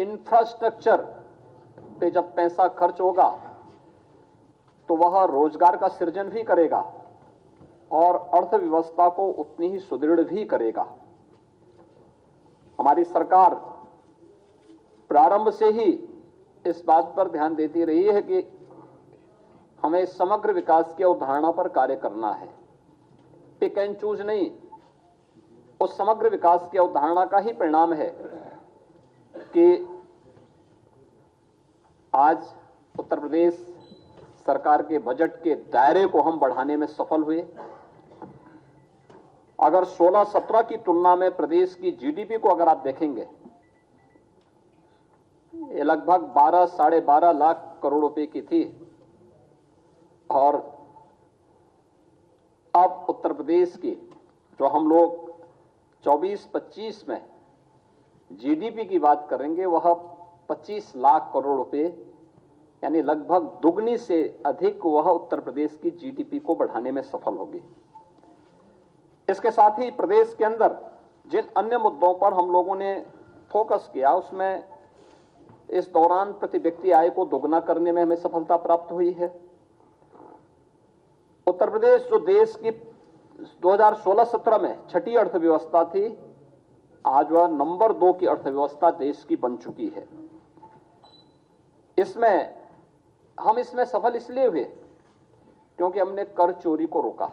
Infrastructure पे जब पैसा खर्च होगा तो वह रोजगार का सृजन भी करेगा और अर्थव्यवस्था को उतनी ही सुदृढ़ भी करेगा। हमारी सरकार प्रारंभ से ही इस बात पर ध्यान देती रही है कि हमें समग्र विकास की अवधारणा पर कार्य करना है, पिक एंड चूज नहीं। उस समग्र विकास की अवधारणा का ही परिणाम है कि आज उत्तर प्रदेश सरकार के बजट के दायरे को हम बढ़ाने में सफल हुए। अगर 16-17 की तुलना में प्रदेश की जीडीपी को अगर आप देखेंगे, ये लगभग 12-12.5 लाख करोड़ रुपए की थी और अब उत्तर प्रदेश की जो हम लोग 24-25 में जीडीपी की बात करेंगे वह 25 लाख करोड़ रुपए, यानी लगभग दुगनी से अधिक वह उत्तर प्रदेश की जीडीपी को बढ़ाने में सफल होगी। इसके साथ ही प्रदेश के अंदर जिन अन्य मुद्दों पर हम लोगों ने फोकस किया उसमें इस दौरान प्रति व्यक्ति आय को दोगुना करने में हमें सफलता प्राप्त हुई है। उत्तर प्रदेश जो देश की 2016-17 में छठी अर्थव्यवस्था थी, आज वह नंबर 2 की अर्थव्यवस्था देश की बन चुकी है। हम इसमें सफल इसलिए हुए क्योंकि हमने कर चोरी को रोका,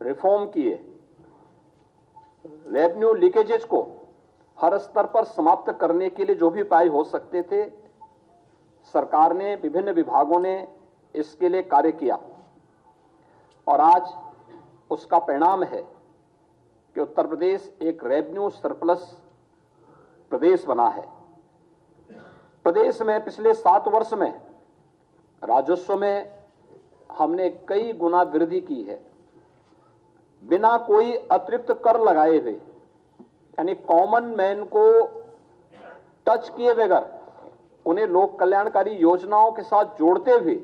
रिफॉर्म किए, रेवेन्यू लीकेजेस को हर स्तर पर समाप्त करने के लिए जो भी उपाय हो सकते थे, सरकार ने, विभिन्न विभागों ने इसके लिए कार्य किया और आज उसका परिणाम है कि उत्तर प्रदेश एक रेवेन्यू सरप्लस प्रदेश बना है। प्रदेश में पिछले 7 वर्ष में राजस्व में हमने कई गुना वृद्धि की है, बिना कोई अतिरिक्त कर लगाए हुए, यानी कॉमन मैन को टच किए बगैर उन्हें लोक कल्याणकारी योजनाओं के साथ जोड़ते हुए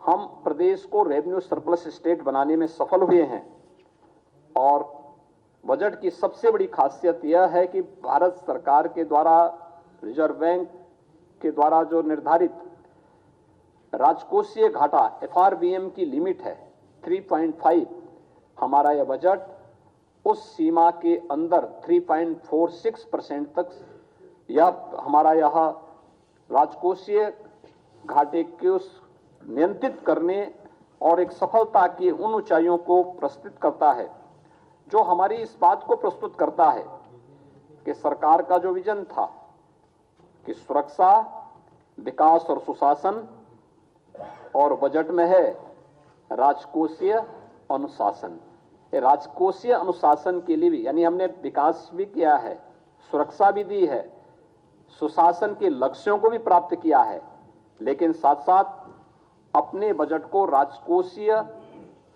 हम प्रदेश को रेवेन्यू सरप्लस स्टेट बनाने में सफल हुए हैं। और बजट की सबसे बड़ी खासियत यह है कि भारत सरकार के द्वारा, रिजर्व बैंक के द्वारा जो निर्धारित राजकोषीय घाटा एफआरबीएम की लिमिट है 3.5, हमारा यह बजट उस सीमा के अंदर 3.46% तक हमारा यह राजकोषीय घाटे को नियंत्रित करने और एक सफलता की उन ऊंचाइयों को प्रस्तुत करता है, जो हमारी इस बात को प्रस्तुत करता है कि सरकार का जो विजन था कि सुरक्षा, विकास और सुशासन, और बजट में है राजकोषीय अनुशासन। राजकोषीय अनुशासन के लिए भी, यानी हमने विकास भी किया है, सुरक्षा भी दी है, सुशासन के लक्ष्यों को भी प्राप्त किया है, लेकिन साथ साथ अपने बजट को राजकोषीय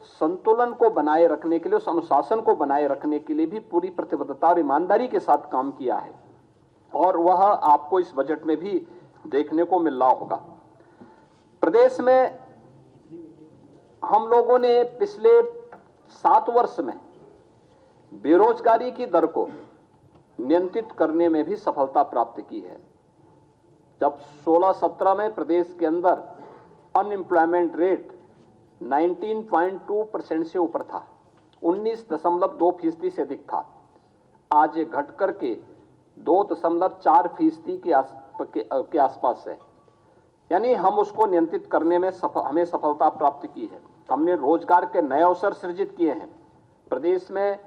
संतुलन को बनाए रखने के लिए, उस अनुशासन को बनाए रखने के लिए भी पूरी प्रतिबद्धता और ईमानदारी के साथ काम किया है और वह आपको इस बजट में भी देखने को मिल रहा होगा। प्रदेश में हम लोगों ने पिछले 7 वर्ष में बेरोजगारी की दर को नियंत्रित करने में भी सफलता प्राप्त की है। जब 16-17 में प्रदेश के अंदर अनएम्प्लॉयमेंट रेट 19.2% से ऊपर था, 19.2% से अधिक था, आज ये घट करके 2.4% के आसपास है। यानी हम उसको नियंत्रित करने में हमें सफलता प्राप्त की है। हमने रोजगार के नए अवसर सृजित किए हैं, प्रदेश में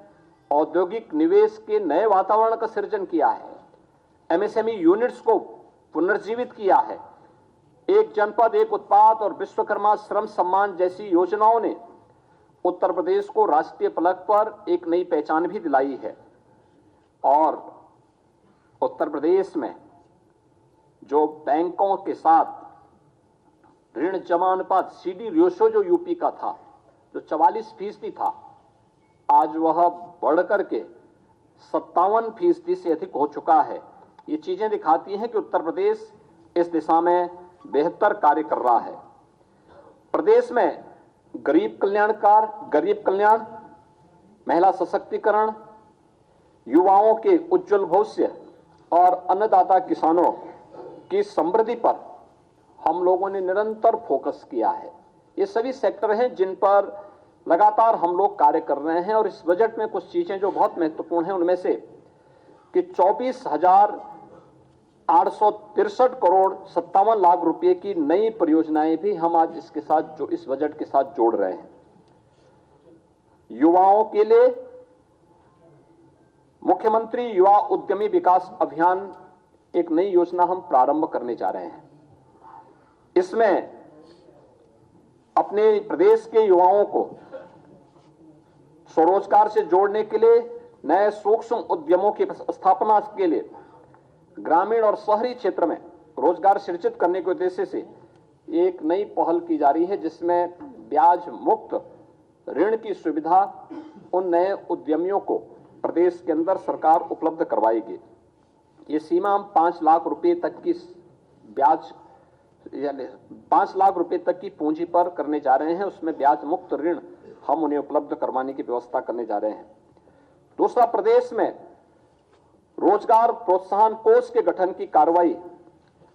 औद्योगिक निवेश के नए वातावरण का सृजन किया है, एमएसएमई यूनिट्स को पुनर्जीवित किया है, एक जनपद एक उत्पाद और विश्वकर्मा श्रम सम्मान जैसी योजनाओं ने उत्तर प्रदेश को राष्ट्रीय फलक पर एक नई पहचान भी दिलाई है। और उत्तर प्रदेश में जो बैंकों के साथ ऋण जमा अनुपात सीडी रेशो जो यूपी का था, जो 44% था, आज वह बढ़कर के 57% से अधिक हो चुका है। ये चीजें दिखाती हैं कि उत्तर प्रदेश इस दिशा में बेहतर कार्य कर रहा है। प्रदेश में गरीब कल्याण, महिला सशक्तिकरण, युवाओं के उज्जवल भविष्य और अन्नदाता किसानों की समृद्धि पर हम लोगों ने निरंतर फोकस किया है। ये सभी सेक्टर हैं जिन पर लगातार हम लोग कार्य कर रहे हैं और इस बजट में कुछ चीजें जो बहुत महत्वपूर्ण हैं उनमें से कि 24,863 करोड़ 57 लाख रुपए की नई परियोजनाएं भी हम आज इसके साथ जो इस बजट के साथ जोड़ रहे हैं। युवाओं के लिए मुख्यमंत्री युवा उद्यमी विकास अभियान एक नई योजना हम प्रारंभ करने जा रहे हैं। इसमें अपने प्रदेश के युवाओं को स्वरोजगार से जोड़ने के लिए, नए सूक्ष्म उद्यमों की स्थापना के लिए, ग्रामीण और शहरी क्षेत्र में रोजगार सृजित करने के उद्देश्य से एक नई पहल की जा रही है, जिसमें ब्याज मुक्त ऋण की सुविधा उन नए उद्यमियों को प्रदेश के अंदर सरकार उपलब्ध करवाएगी। ये सीमा हम 5 लाख रुपए तक की ब्याज यानी 5 लाख रुपए तक की पूंजी पर करने जा रहे हैं। उसमें ब्याज मुक्त ऋण हम उन्हें उपलब्ध करवाने की व्यवस्था करने जा रहे हैं। दूसरा, प्रदेश में रोजगार प्रोत्साहन कोष के गठन की कार्रवाई,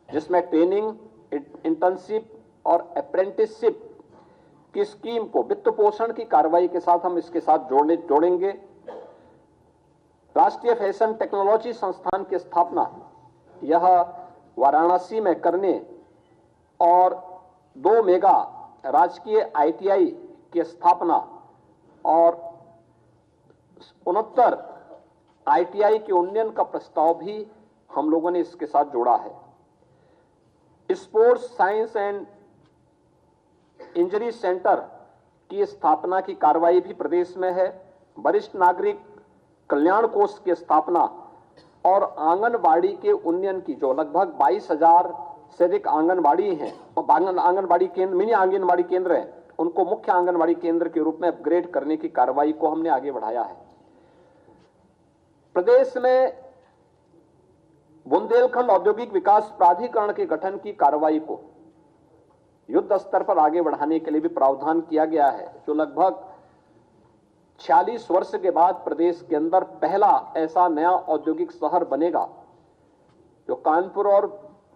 जिसमें ट्रेनिंग, इंटर्नशिप और अप्रेंटिसशिप की स्कीम को वित्त पोषण की कार्रवाई के साथ हम इसके साथ जोड़ेंगे। राष्ट्रीय फैशन टेक्नोलॉजी संस्थान की स्थापना यह वाराणसी में करने और 2 मेगा राजकीय ITI की स्थापना और 69 ITI के उन्नयन का प्रस्ताव भी हम लोगों ने इसके साथ जोड़ा है। Sports science and injury centre की स्थापना की कार्रवाई भी प्रदेश में है। वरिष्ठ नागरिक कल्याण कोष की स्थापना और आंगनबाड़ी के उन्नयन की, जो लगभग 22,000 से अधिक आंगनबाड़ी हैं, आंगनबाड़ी केंद्र, मिनी आंगनबाड़ी केंद्र हैं, उनको मुख्य आंगनबाड़ी केंद्र के रूप में अपग्रेड करने की कार्रवाई को हमने आगे बढ़ाया है। प्रदेश में बुंदेलखंड औद्योगिक विकास प्राधिकरण के गठन की कार्रवाई को युद्ध स्तर पर आगे बढ़ाने के लिए भी प्रावधान किया गया है, जो लगभग 46 वर्ष के बाद प्रदेश के अंदर पहला ऐसा नया औद्योगिक शहर बनेगा, जो कानपुर और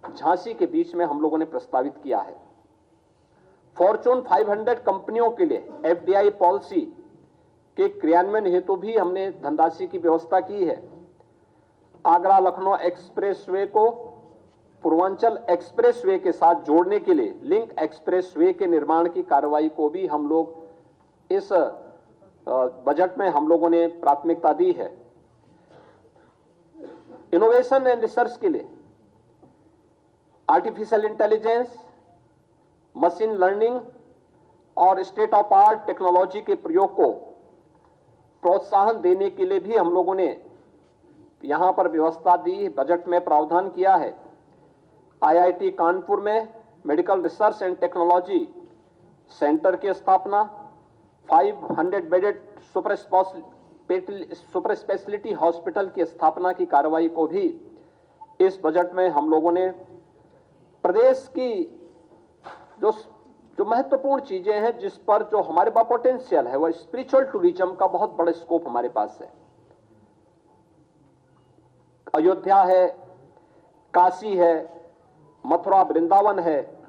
झांसी के बीच में हम लोगों ने प्रस्तावित किया है। फॉर्चून 500 कंपनियों के लिए FDI पॉलिसी के क्रियान्वयन हेतु भी हमने धनराशि की व्यवस्था की है। आगरा लखनऊ एक्सप्रेसवे को पूर्वांचल एक्सप्रेसवे के साथ जोड़ने के लिए लिंक एक्सप्रेसवे के निर्माण की कार्रवाई को भी हम लोग इस बजट में हम लोगों ने प्राथमिकता दी है। इनोवेशन एंड रिसर्च के लिए आर्टिफिशियल इंटेलिजेंस, मशीन लर्निंग और स्टेट ऑफ आर्ट टेक्नोलॉजी के प्रयोग को प्रोत्साहन देने के लिए भी हम लोगों ने यहां पर व्यवस्था दी, बजट में प्रावधान किया है। IIT कानपुर में medical research and technology centre की स्थापना, 500 बेडेड सुपर स्पेशलिटी हॉस्पिटल की स्थापना की कार्रवाई को भी इस बजट में हम लोगों ने प्रदेश की जो महत्वपूर्ण चीजें हैं, जिस पर जो हमारे पास पोटेंशियल है, वह स्पिरिचुअल टूरिज्म का बहुत बड़ा स्कोप हमारे पास है। अयोध्या है, काशी है, मथुरा वृंदावन है,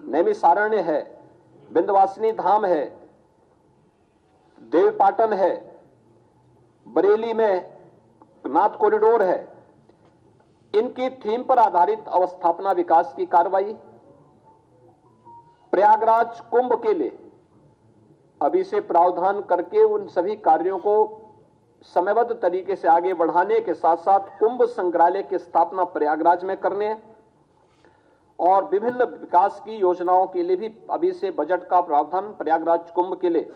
नैमिषारण्य है, विंध्यवासिनी धाम है, देवपाटन है, बरेली में नाथ कॉरिडोर है। इनकी थीम पर आधारित अवस्थापना विकास की कार्रवाई, प्रयागराज कुंभ के लिए अभी से प्रावधान करके उन सभी कार्यों को समयबद्ध तरीके से आगे बढ़ाने के साथ साथ कुंभ संग्रहालय की स्थापना प्रयागराज में करने और विभिन्न विकास की योजनाओं के लिए भी अभी से बजट का प्रावधान प्रयागराज कुंभ के लिए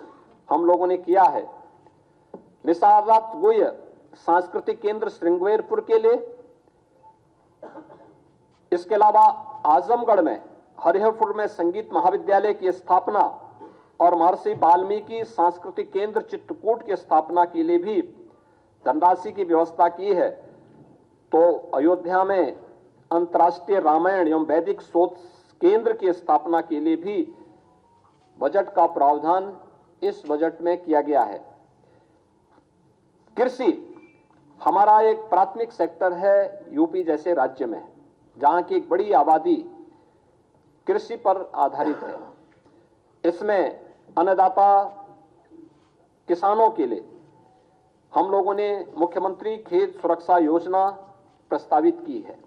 हम लोगों ने किया है। निसारत गुय सांस्कृतिक केंद्र श्रृंगेरपुर के लिए, इसके अलावा आजमगढ़ में हरिहरपुर में संगीत महाविद्यालय की स्थापना और महर्षि वाल्मीकि सांस्कृतिक केंद्र चित्रकूट की स्थापना के लिए भी धनराशि की व्यवस्था की है। तो अयोध्या में अंतर्राष्ट्रीय रामायण एवं वैदिक शोध केंद्र की स्थापना के लिए भी बजट का प्रावधान इस बजट में किया गया है। कृषि हमारा एक प्राथमिक सेक्टर है यूपी जैसे राज्य में, जहां की एक बड़ी आबादी कृषि पर आधारित है। इसमें अन्नदाता किसानों के लिए हम लोगों ने मुख्यमंत्री खेत सुरक्षा योजना प्रस्तावित की है।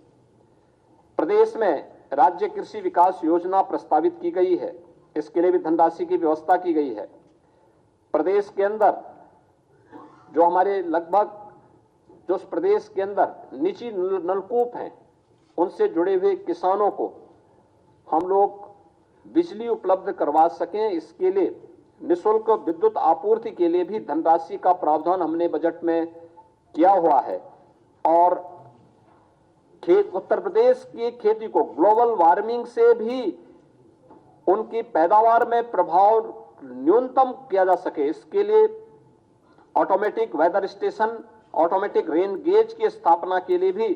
प्रदेश में राज्य कृषि विकास योजना प्रस्तावित की गई है, इसके लिए भी धनराशि की व्यवस्था की गई है। प्रदेश के अंदर जो हमारे लगभग जो उस प्रदेश के अंदर निजी नलकूप हैं, उनसे जुड़े हुए किसानों को हम लोग बिजली उपलब्ध करवा सकें, इसके लिए निःशुल्क विद्युत आपूर्ति के लिए भी धनराशि का प्रावधान हमने बजट में किया हुआ है। और उत्तर प्रदेश की खेती को ग्लोबल वार्मिंग से भी उनकी पैदावार में प्रभाव न्यूनतम किया जा सके, इसके लिए automatic weather station, automatic rain gauge की स्थापना के लिए भी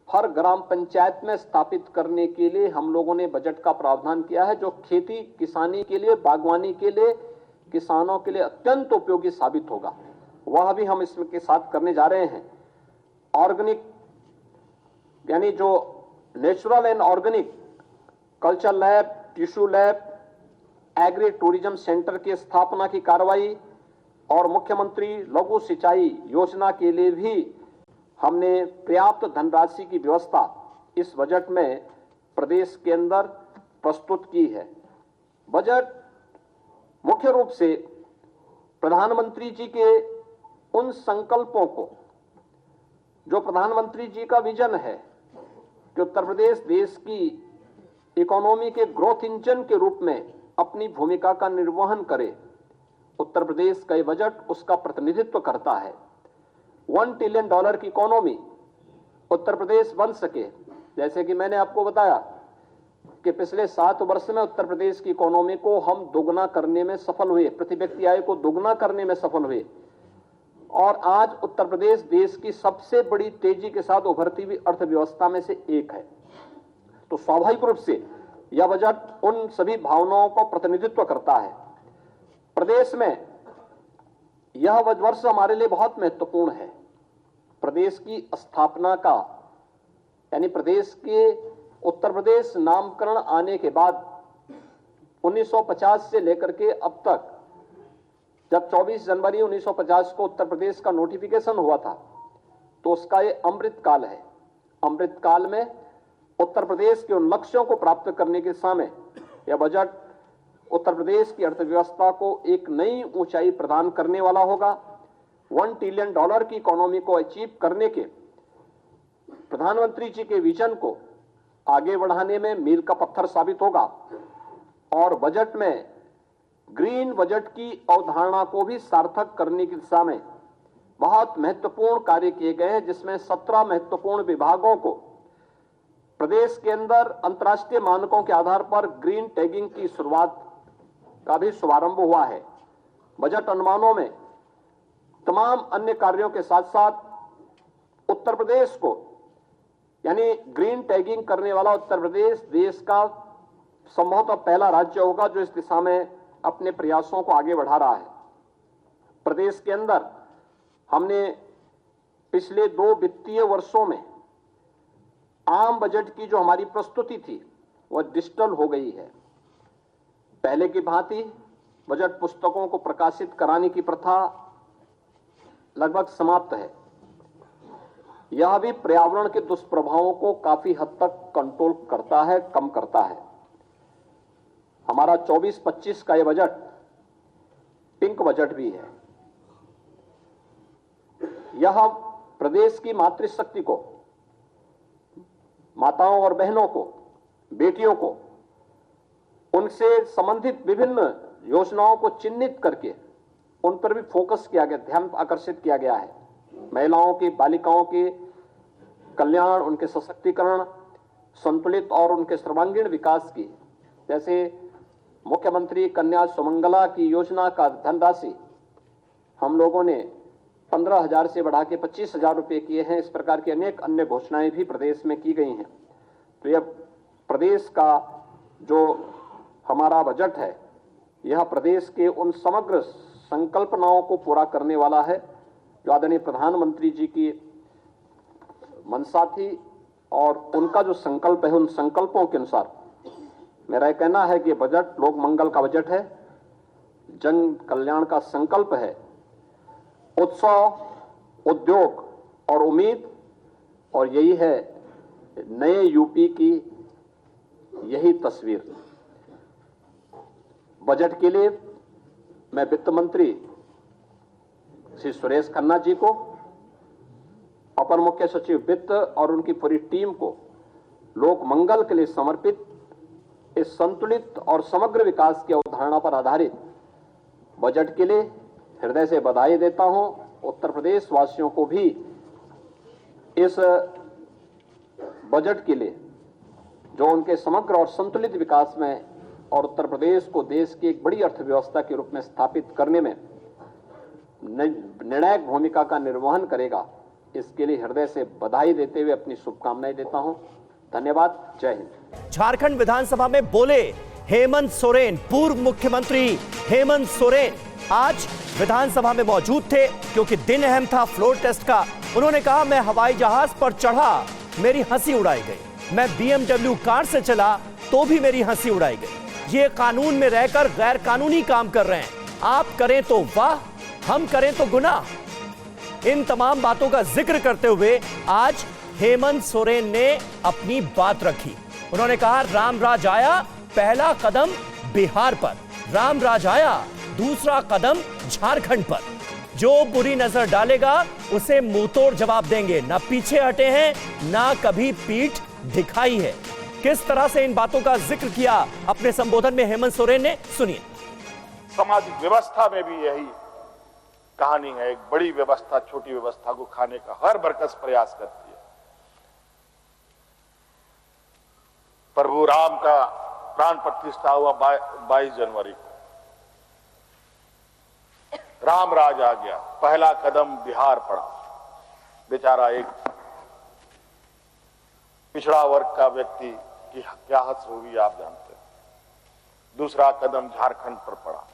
हर ग्राम पंचायत में स्थापित करने के लिए हम लोगों ने बजट का प्रावधान किया है, जो खेती किसानी के लिए, बागवानी के लिए, किसानों के लिए अत्यंत उपयोगी साबित होगा। वह भी हम इसके साथ करने जा रहे हैं। ऑर्गेनिक यानी जो natural and organic culture lab, tissue lab, agri tourism centre की स्थापना की कार्रवाई और मुख्यमंत्री लघु सिंचाई योजना के लिए भी हमने पर्याप्त धनराशि की व्यवस्था इस बजट में प्रदेश के अंदर प्रस्तुत की है। बजट मुख्य रूप से प्रधानमंत्री जी के उन संकल्पों को, जो प्रधानमंत्री जी का विजन है कि उत्तर प्रदेश देश की इकोनॉमी के ग्रोथ इंजन के रूप में अपनी भूमिका का निर्वहन करे, उत्तर प्रदेश का ये बजट उसका प्रतिनिधित्व करता है। $1 ट्रिलियन की इकोनॉमी उत्तर प्रदेश बन सके, जैसे कि मैंने आपको बताया कि पिछले 7 वर्ष में उत्तर प्रदेश की इकोनॉमी को हम दोगुना करने में सफल हुए, प्रति व्यक्ति आय को दोगुना करने में सफल हुए, और आज उत्तर प्रदेश देश की सबसे बड़ी तेजी के साथ उभरती हुई अर्थव्यवस्था में से एक है। तो स्वाभाविक रूप से यह बजट उन सभी भावनाओं का प्रतिनिधित्व करता है। प्रदेश में यह वर्ष हमारे लिए बहुत महत्वपूर्ण है। प्रदेश की स्थापना का, यानी प्रदेश के उत्तर प्रदेश नामकरण आने के बाद 1950 से लेकर के अब तक, जब 24 जनवरी 1950 को उत्तर प्रदेश का नोटिफिकेशन हुआ था, तो उसका ये अमृत काल है। अमृत काल में उत्तर प्रदेश के उन लक्ष्यों को प्राप्त करने के दिशा में यह बजट उत्तर प्रदेश की अर्थव्यवस्था को एक नई ऊंचाई प्रदान करने वाला होगा। $1 ट्रिलियन की इकोनॉमी को अचीव करने के प्रधानमंत्री जी के विजन को आगे बढ़ाने में मील का पत्थर साबित होगा। और बजट में ग्रीन बजट की अवधारणा को भी सार्थक करने की दिशा में बहुत महत्वपूर्ण कार्य किए गए हैं, जिसमें 17 महत्वपूर्ण विभागों को प्रदेश के अंदर अंतर्राष्ट्रीय मानकों के आधार पर ग्रीन टैगिंग की शुरुआत का भी शुभारंभ हुआ है। बजट अनुमानों में तमाम अन्य कार्यों के साथ साथ उत्तर प्रदेश को, यानी ग्रीन टैगिंग करने वाला उत्तर प्रदेश देश का संभवतः पहला राज्य होगा जो इस दिशा में अपने प्रयासों को आगे बढ़ा रहा है। प्रदेश के अंदर हमने पिछले 2 वित्तीय वर्षों में आम बजट की जो हमारी प्रस्तुति थी वह डिजिटल हो गई है। पहले की भांति बजट पुस्तकों को प्रकाशित कराने की प्रथा लगभग समाप्त है। यह भी पर्यावरण के दुष्प्रभावों को काफी हद तक कंट्रोल करता है, कम करता है। हमारा 24-25 का यह बजट पिंक बजट भी है। यह प्रदेश की मातृशक्ति को, माताओं और बहनों को, बेटियों को, उनसे संबंधित विभिन्न योजनाओं को चिन्हित करके उन पर भी फोकस किया गया, ध्यान आकर्षित किया गया है। महिलाओं की, बालिकाओं के कल्याण, उनके सशक्तिकरण, संतुलित और उनके सर्वांगीण विकास की, जैसे मुख्यमंत्री कन्या सुमंगला की योजना का धनराशि हम लोगों ने 15,000 से बढ़ा के 25,000 रुपये किए हैं। इस प्रकार की अनेक अन्य घोषणाएं भी प्रदेश में की गई हैं। तो यह प्रदेश का जो हमारा बजट है, यह प्रदेश के उन समग्र संकल्पनाओं को पूरा करने वाला है जो आदरणीय प्रधानमंत्री जी की मंशा थी और उनका जो संकल्प है, उन संकल्पों के अनुसार मेरा यह कहना है कि बजट लोक मंगल का बजट है, जन कल्याण का संकल्प है, उत्सव, उद्योग और उम्मीद, और यही है नए यूपी की यही तस्वीर। बजट के लिए मैं वित्त मंत्री श्री सुरेश खन्ना जी को, अपर मुख्य सचिव वित्त और उनकी पूरी टीम को लोक मंगल के लिए समर्पित इस संतुलित और समग्र विकास की अवधारणा पर आधारित बजट के लिए हृदय से बधाई देता हूं। उत्तर प्रदेश वासियों को भी इस बजट के लिए जो उनके समग्र और संतुलित विकास में और उत्तर प्रदेश को देश की एक बड़ी अर्थव्यवस्था के रूप में स्थापित करने में निर्णायक भूमिका का निर्वहन करेगा, इसके लिए हृदय से बधाई देते हुए अपनी शुभकामनाएं देता हूं। धन्यवाद। जय हिंद। झारखंड विधानसभा में बोले हेमंत सोरेन। पूर्व मुख्यमंत्री हेमंत सोरेन आज विधानसभा में मौजूद थे क्योंकि दिन अहम था फ्लोर टेस्ट का। उन्होंने कहा, मैं हवाई जहाज पर चढ़ा, मेरी हंसी उड़ाई गई। मैं BMW कार से चला तो भी मेरी हंसी उड़ाई गई। ये कानून में रहकर गैर कानूनी काम कर रहे हैं। आप करें तो वाह, हम करें तो गुनाह। इन तमाम बातों का जिक्र करते हुए आज हेमंत सोरेन ने अपनी बात रखी। उन्होंने कहा, राम राज आया, पहला कदम बिहार पर, राम राज आया, दूसरा कदम झारखंड पर। जो बुरी नजर डालेगा उसे मुंहतोड़ जवाब देंगे। ना पीछे हटे हैं, ना कभी पीठ दिखाई है। किस तरह से इन बातों का जिक्र किया अपने संबोधन में हेमंत सोरेन ने, सुनिए। सामाजिक व्यवस्था में भी यही कहानी है। एक बड़ी व्यवस्था छोटी व्यवस्था को खाने का हर बरकस प्रयास करती है। प्रभु राम का प्राण प्रतिष्ठा हुआ 22 जनवरी को। राम राज आ गया, पहला कदम बिहार पड़ा। बेचारा एक पिछड़ा वर्ग का व्यक्ति की क्या हद होगी आप जानते हैं। दूसरा कदम झारखंड पर पड़ा।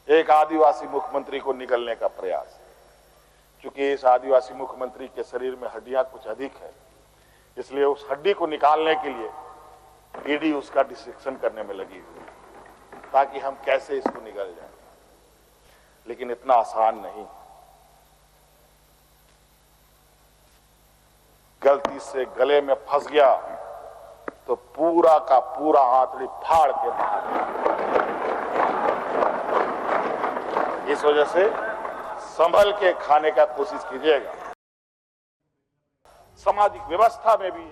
एक आदिवासी मुख्यमंत्री को निकलने का प्रयास। क्योंकि इस आदिवासी मुख्यमंत्री के शरीर में हड्डियां कुछ अधिक है, इसलिए उस हड्डी को निकालने के लिए ईडी उसका डिसेक्शन करने में लगी हुई ताकि हम कैसे इसको निकल जाए। लेकिन इतना आसान नहीं। गलती से गले में फंस गया तो पूरा का पूरा आंतड़ी फाड़ के बाहर। इस वजह से संभल के खाने का कोशिश कीजिएगा। सामाजिक व्यवस्था में भी।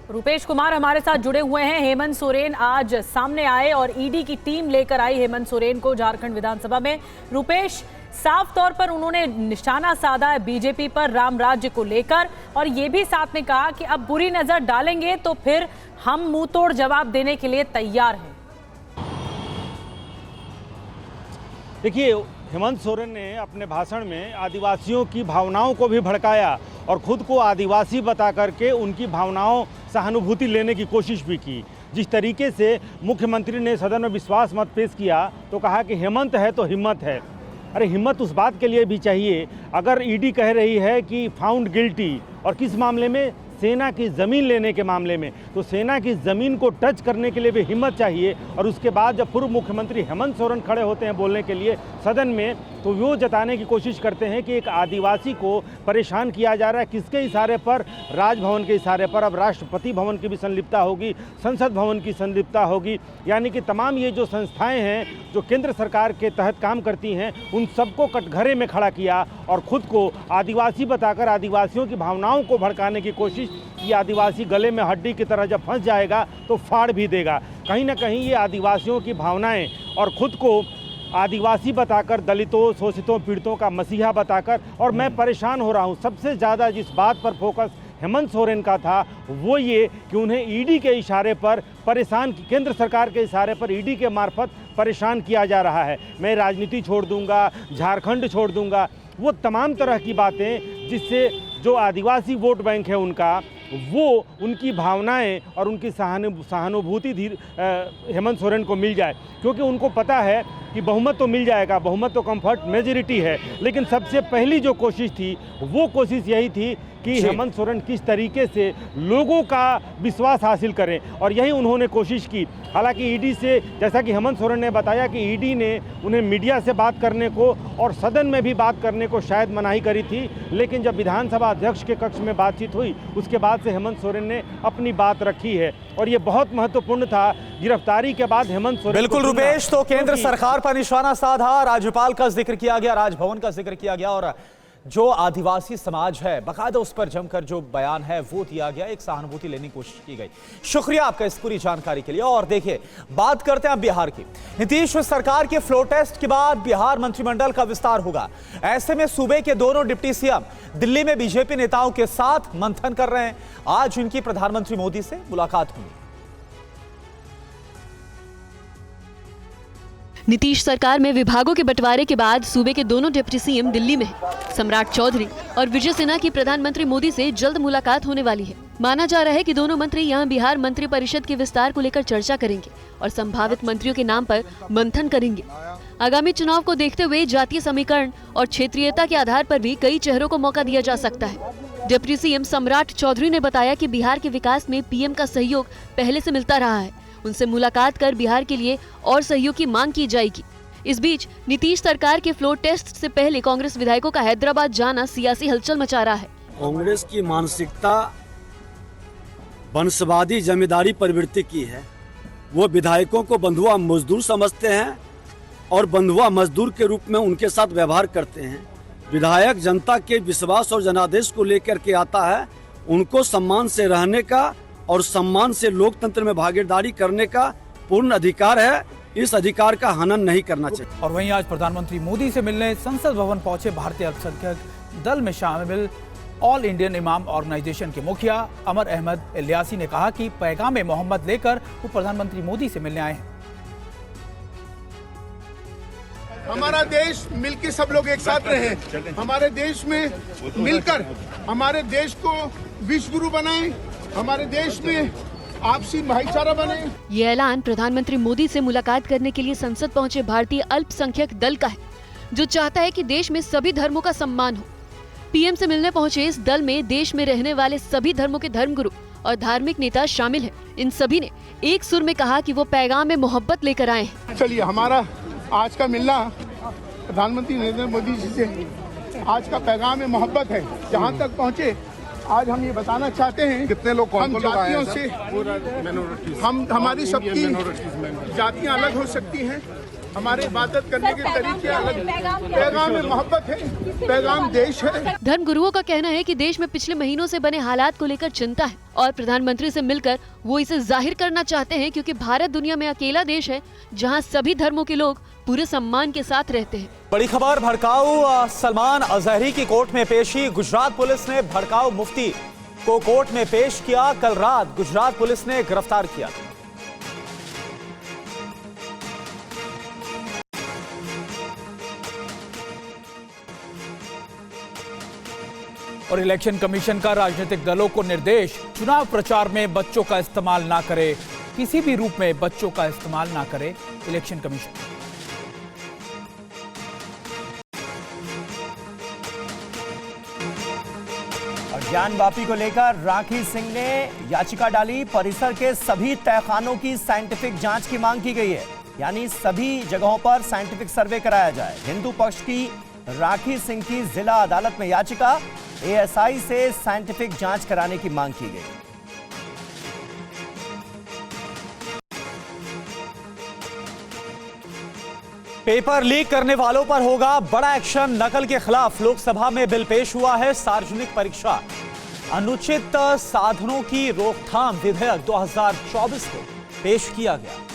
रुपेश कुमार हमारे साथ जुड़े हुए हैं। हेमंत सोरेन आज सामने आए और ईडी की टीम लेकर आई हेमंत सोरेन को झारखंड विधानसभा में। रुपेश, साफ तौर पर उन्होंने निशाना साधा है बीजेपी पर राम राज्य को लेकर, और ये भी साथ में कहा कि अब बुरी नजर डालेंगे तो फिर हम मुंहतोड़ जवाब देने के लिए तैयार हैं। देखिए, हेमंत सोरेन ने अपने भाषण में आदिवासियों की भावनाओं को भी भड़काया और खुद को आदिवासी बता करके उनकी भावनाओं सहानुभूति लेने की कोशिश भी की। जिस तरीके से मुख्यमंत्री ने सदन में विश्वास मत पेश किया तो कहा कि हेमंत है तो हिम्मत है। अरे हिम्मत उस बात के लिए भी चाहिए, अगर ईडी कह रही है कि फाउंड गिल्टी, और किस मामले में, सेना की ज़मीन लेने के मामले में, तो सेना की ज़मीन को टच करने के लिए भी हिम्मत चाहिए। और उसके बाद जब पूर्व मुख्यमंत्री हेमंत सोरेन खड़े होते हैं बोलने के लिए सदन में, तो वो जताने की कोशिश करते हैं कि एक आदिवासी को परेशान किया जा रहा है। किसके इशारे पर? राजभवन के इशारे पर। अब राष्ट्रपति भवन की भी संलिप्तता होगी, संसद भवन की संलिप्तता होगी, यानी कि तमाम ये जो संस्थाएं हैं जो केंद्र सरकार के तहत काम करती हैं, उन सबको कटघरे में खड़ा किया और खुद को आदिवासी बताकर आदिवासियों की भावनाओं को भड़काने की कोशिश कि आदिवासी गले में हड्डी की तरह जब फंस जाएगा तो फाड़ भी देगा। कहीं ना कहीं ये आदिवासियों की भावनाएं और खुद को आदिवासी बताकर, दलितों, शोषितों, पीड़ितों का मसीहा बताकर, और मैं परेशान हो रहा हूँ। सबसे ज़्यादा जिस बात पर फोकस हेमंत सोरेन का था वो ये कि उन्हें ईडी के इशारे पर परेशान, केंद्र सरकार के इशारे पर ईडी के मार्फत परेशान किया जा रहा है। मैं राजनीति छोड़ दूंगा, झारखंड छोड़ दूंगा, वो तमाम तरह की बातें जिससे जो आदिवासी वोट बैंक है उनका, वो उनकी भावनाएं और उनकी सहानुभूति हेमंत सोरेन को मिल जाए, क्योंकि उनको पता है कि बहुमत तो मिल जाएगा, बहुमत तो कंफर्ट मेजॉरिटी है, लेकिन सबसे पहली जो कोशिश थी वो कोशिश यही थी कि हेमंत सोरेन किस तरीके से लोगों का विश्वास हासिल करें, और यही उन्होंने कोशिश की। हालांकि ईडी से, जैसा कि हेमंत सोरेन ने बताया कि ईडी ने उन्हें मीडिया से बात करने को और सदन में भी बात करने को शायद मनाही करी थी, लेकिन जब विधानसभा अध्यक्ष के कक्ष में बातचीत हुई उसके बाद से हेमंत सोरेन ने अपनी बात रखी है, और ये बहुत महत्वपूर्ण था। गिरफ्तारी के बाद हेमंत सोरेन बिल्कुल रुपेश, तो केंद्र सरकार पर निशाना साधा, राज्यपाल का जिक्र किया गया, राजभवन का जिक्र किया गया, और जो आदिवासी समाज है बाकायदा उस पर जमकर जो बयान है वो दिया गया, एक सहानुभूति लेने की कोशिश की गई। शुक्रिया आपका इस पूरी जानकारी के लिए। और देखिए, बात करते हैं बिहार की। नीतीश सरकार के फ्लोर टेस्ट के बाद बिहार मंत्रिमंडल का विस्तार होगा। ऐसे में सूबे के दोनों डिप्टी सीएम दिल्ली में बीजेपी नेताओं के साथ मंथन कर रहे हैं। आज उनकी प्रधानमंत्री मोदी से मुलाकात हुई। नीतीश सरकार में विभागों के बंटवारे के बाद सूबे के दोनों डिप्टी सीएम दिल्ली में हैं। सम्राट चौधरी और विजय सिन्हा की प्रधानमंत्री मोदी से जल्द मुलाकात होने वाली है। माना जा रहा है कि दोनों मंत्री यहां बिहार मंत्री परिषद के विस्तार को लेकर चर्चा करेंगे और संभावित मंत्रियों के नाम पर मंथन करेंगे। आगामी चुनाव को देखते हुए जातीय समीकरण और क्षेत्रीयता के आधार पर भी कई चेहरों को मौका दिया जा सकता है। डिप्टी सीएम सम्राट चौधरी ने बताया कि बिहार के विकास में पीएम का सहयोग पहले से मिलता रहा है। उनसे मुलाकात कर बिहार के लिए और सहयोग की मांग की जाएगी। इस बीच नीतीश सरकार के फ्लोर टेस्ट से पहले कांग्रेस विधायकों का हैदराबाद जाना सियासी हलचल मचा रहा है। कांग्रेस की मानसिकता वंशवादी जमींदारी प्रवृत्ति की है। वो विधायकों को बंधुआ मजदूर समझते हैं और बंधुआ मजदूर के रूप में उनके साथ व्यवहार करते हैं। विधायक जनता के विश्वास और जनादेश को लेकर के आता है। उनको सम्मान से रहने का और सम्मान से लोकतंत्र में भागीदारी करने का पूर्ण अधिकार है। इस अधिकार का हनन नहीं करना चाहिए। और वहीं आज प्रधानमंत्री मोदी से मिलने संसद भवन पहुंचे भारतीय अल्पसंख्यक दल में शामिल ऑल इंडियन इमाम ऑर्गेनाइजेशन के मुखिया अमर अहमद इलियासी ने कहा कि पैगाम मोहम्मद लेकर वो प्रधानमंत्री मोदी से मिलने आए हैं। हमारा देश मिलकर सब लोग एक साथ रहे, हमारे देश में मिलकर हमारे देश को विश्व गुरु बनाएं, हमारे देश में आपसी भाईचारा बने। ये ऐलान प्रधानमंत्री मोदी से मुलाकात करने के लिए संसद पहुंचे भारतीय अल्पसंख्यक दल का है, जो चाहता है कि देश में सभी धर्मों का सम्मान हो। पीएम से मिलने पहुंचे इस दल में देश में रहने वाले सभी धर्मों के धर्मगुरु और धार्मिक नेता शामिल हैं। इन सभी ने एक सुर में कहा कि वो पैगाम में मोहब्बत लेकर आए हैं। चलिए, हमारा आज का मिलना प्रधानमंत्री नरेंद्र मोदी जी से आज का पैगाम में मोहब्बत है। जहाँ तक पहुँचे आज हम ये बताना चाहते हैं, कितने लोग हम जातियों से हम हमारी सबकी जातियाँ अलग हो सकती हैं, हमारे इबादत करने के तरीके अलग। पैगाम में मोहब्बत है, पैगाम देश है। धर्म गुरुओं का कहना है कि देश में पिछले महीनों से बने हालात को लेकर चिंता है और प्रधानमंत्री से मिलकर वो इसे जाहिर करना चाहते हैं, क्योंकि भारत दुनिया में अकेला देश है जहां सभी धर्मों के लोग पूरे सम्मान के साथ रहते हैं। बड़ी खबर, भड़काऊ सलमान अजहरी की कोर्ट में पेशी। गुजरात पुलिस ने भड़काऊ मुफ्ती को कोर्ट में पेश किया। कल रात गुजरात पुलिस ने गिरफ्तार किया। और इलेक्शन कमीशन का राजनीतिक दलों को निर्देश, चुनाव प्रचार में बच्चों का इस्तेमाल ना करे, किसी भी रूप में बच्चों का इस्तेमाल ना करे इलेक्शन कमीशन। ज्ञानवापी को लेकर राखी सिंह ने याचिका डाली। परिसर के सभी तहखानों की साइंटिफिक जांच की मांग की गई है, यानी सभी जगहों पर साइंटिफिक सर्वे कराया जाए। हिंदू पक्ष की राखी सिंह की जिला अदालत में याचिका, एएसआई से साइंटिफिक जांच कराने की मांग की गई। पेपर लीक करने वालों पर होगा बड़ा एक्शन। नकल के खिलाफ लोकसभा में बिल पेश हुआ है। सार्वजनिक परीक्षा अनुचित साधनों की रोकथाम विधेयक 2024 को पेश किया गया।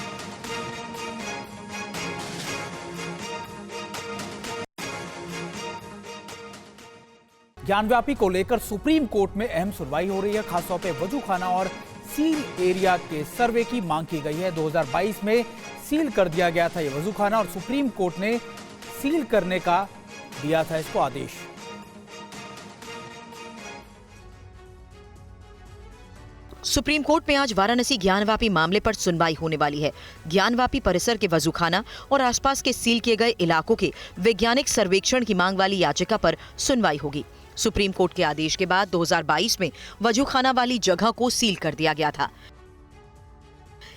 ज्ञानव्यापी को लेकर सुप्रीम कोर्ट में अहम सुनवाई हो रही है। खासतौर पे वजूखाना और सील एरिया के सर्वे की मांग की गई है। 2022 में सील कर दिया गया था ये वजूखाना और सुप्रीम कोर्ट ने सील करने का दिया था इसको आदेश। सुप्रीम कोर्ट में आज वाराणसी ज्ञानवापी मामले पर सुनवाई होने वाली है। ज्ञानवापी परिसर के वजूखाना और आसपास के सील किए गए इलाकों के वैज्ञानिक सर्वेक्षण की मांग वाली याचिका पर सुनवाई होगी। सुप्रीम कोर्ट के आदेश के बाद 2022 में वजूखाना वाली जगह को सील कर दिया गया था।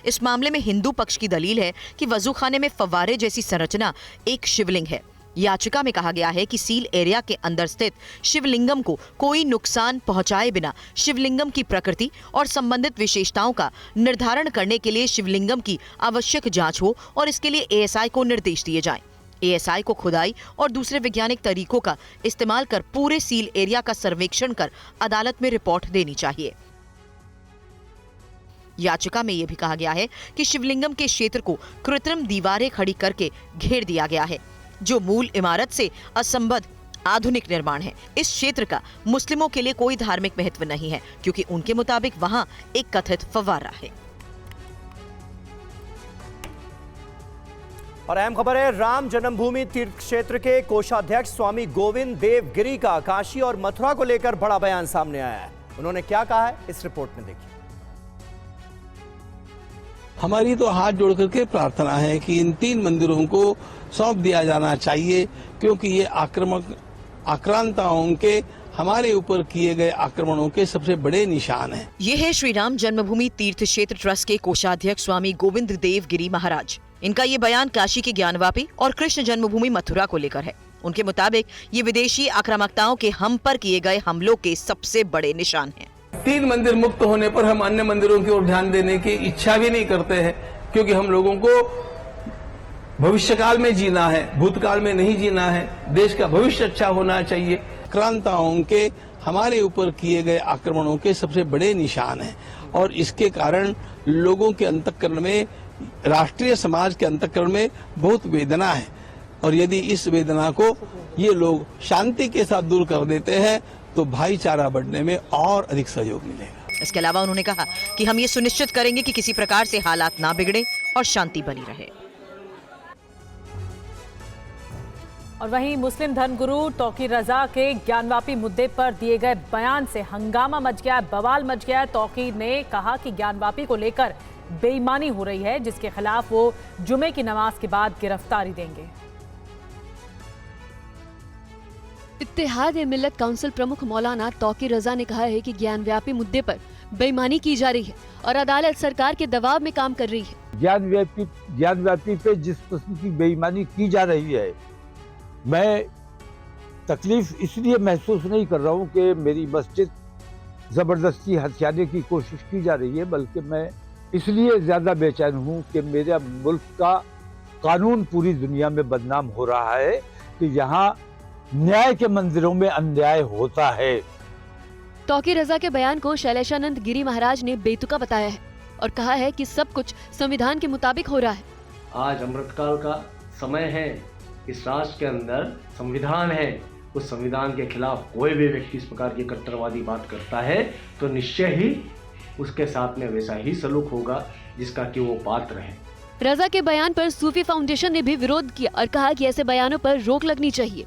इस मामले में हिंदू पक्ष की दलील है कि वजूखाने में फव्वारे जैसी संरचना एक शिवलिंग है। याचिका में कहा गया है कि सील एरिया के अंदर स्थित शिवलिंगम को कोई नुकसान पहुंचाए बिना शिवलिंगम की प्रकृति और संबंधित विशेषताओं का निर्धारण करने के लिए शिवलिंगम की आवश्यक जांच हो और इसके लिए एएसआई को निर्देश दिए जाएं। एएसआई को खुदाई और दूसरे वैज्ञानिक तरीकों का इस्तेमाल कर पूरे सील एरिया का सर्वेक्षण कर अदालत में रिपोर्ट देनी चाहिए। याचिका में यह भी कहा गया है कि शिवलिंगम के क्षेत्र को कृत्रिम दीवारें खड़ी करके घेर दिया गया है, जो मूल इमारत से असंबद्ध आधुनिक निर्माण है। इस क्षेत्र का मुस्लिमों के लिए कोई धार्मिक महत्व नहीं है, क्योंकि उनके मुताबिक वहां एक कथित फव्वारा है। और अहम खबर है, राम जन्मभूमि तीर्थ क्षेत्र के कोषाध्यक्ष स्वामी गोविंद देव गिरी का काशी और मथुरा को लेकर बड़ा बयान सामने आया है। उन्होंने क्या कहा है, इस रिपोर्ट में देखिए। हमारी तो हाथ जोड़ करके प्रार्थना है कि इन 3 मंदिरों को सौंप दिया जाना चाहिए, क्योंकि ये आक्रांताओं के हमारे ऊपर किए गए आक्रमणों के सबसे बड़े निशान हैं। ये है श्री राम जन्मभूमि तीर्थ क्षेत्र ट्रस्ट के कोषाध्यक्ष स्वामी गोविंद देव गिरी महाराज। इनका ये बयान काशी की ज्ञानवापी और कृष्ण जन्मभूमि मथुरा को लेकर है। उनके मुताबिक ये विदेशी आक्रामकताओं के हम पर किए गए हमलों के सबसे बड़े निशान हैं। 3 मंदिर मुक्त होने पर हम अन्य मंदिरों की ओर ध्यान देने की इच्छा भी नहीं करते हैं, क्योंकि हम लोगों को भविष्यकाल में जीना है, भूतकाल में नहीं जीना है। देश का भविष्य अच्छा होना चाहिए। आक्रांताओं के हमारे ऊपर किए गए आक्रमणों के सबसे बड़े निशान हैं और इसके कारण लोगों के अंतःकरण में, राष्ट्रीय समाज के अंतःकरण में बहुत वेदना है। और यदि इस वेदना को ये लोग शांति के साथ दूर कर देते हैं तो भाईचारा बढ़ने में और अधिक सहयोग मिलेगा। इसके अलावा उन्होंने कहा कि हम ये सुनिश्चित करेंगे कि किसी प्रकार से हालात ना बिगड़े और शांति बनी रहे। और वहीं मुस्लिम धर्मगुरु तौकीर रजा के ज्ञानवापी मुद्दे पर दिए गए बयान से हंगामा मच गया, बवाल मच गया। तौकीर ने कहा कि ज्ञानवापी को लेकर बेईमानी हो रही है, जिसके खिलाफ वो जुमे की नमाज के बाद गिरफ्तारी देंगे। इत्तेहाद मिल्लत काउंसिल प्रमुख मौलाना तौकीर रजा ने कहा है कि ज्ञानव्यापी मुद्दे पर बेईमानी की जा रही है और अदालत सरकार के दबाव में काम कर रही है। ज्ञानव्यापी पे जिस किस्म की बेईमानी की जा रही है, मैं तकलीफ इसलिए महसूस नहीं कर रहा हूँ कि मेरी मस्जिद जबरदस्ती हथियाने की कोशिश की जा रही है, बल्कि मैं इसलिए ज्यादा बेचैन हूँ कि मेरा मुल्क का कानून पूरी दुनिया में बदनाम हो रहा है कि यहाँ न्याय के मंदिरों में अन्याय होता है। तौकीर रजा के बयान को शैलेशानंद गिरी महाराज ने बेतुका बताया है और कहा है कि सब कुछ संविधान के मुताबिक हो रहा है। आज अमृतकाल का समय है, इस राष्ट्र के अंदर संविधान है। उस संविधान के खिलाफ कोई भी व्यक्ति इस प्रकार की कट्टरवादी बात करता है तो निश्चय ही उसके साथ में वैसा ही सलूक होगा जिसका कि वो पात्र है। रजा के बयान पर सूफी फाउंडेशन ने भी विरोध किया और कहा कि ऐसे बयानों पर रोक लगनी चाहिए।